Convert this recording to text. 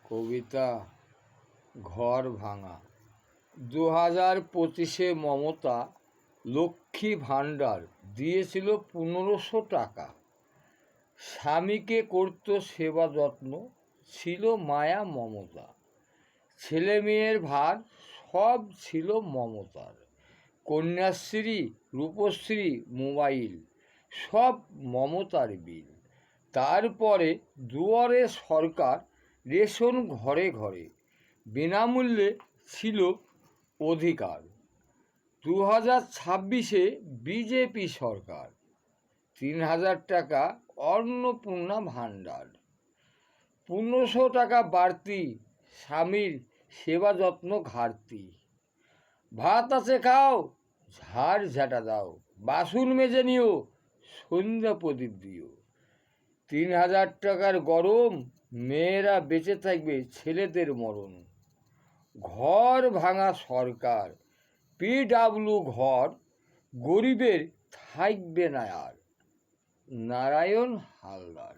কবিতা ঘর ভাঙা। 2025-এ মমতা লক্ষ্মী ভাণ্ডার দিয়েছিল 1500 টাকা। স্বামীকে করত সেবা যত্ন, ছিল মায়া মমতা। ছেলে মেয়ের ভার সব ছিল মমতার। কন্যাশ্রী, রূপশ্রী, মোবাইল সব মমতার বিল। তারপরে দুয়ারে সরকার, রেশন ঘরে ঘরে, বিনামূল্যে ছিল অধিকার। 2026-এ বিজেপি সরকার, 3000 টাকা অন্নপূর্ণা ভাণ্ডার। 1500 টাকা বাড়তি, স্বামীর সেবা যত্ন ঘাটতি। ভাত আছে খাও, ঝাড় ঝাঁটা দাও, বাসন মেজে নিও, সন্ধ্যা প্রদীপ দিও। 3000 টাকার গরম, মেয়েরা বেঁচে থাকবে ছেলেদের মরণ। ঘর ভাঙা সরকার, PW ঘর, গরিবের থাকবে না আর। নারায়ণ হালদার।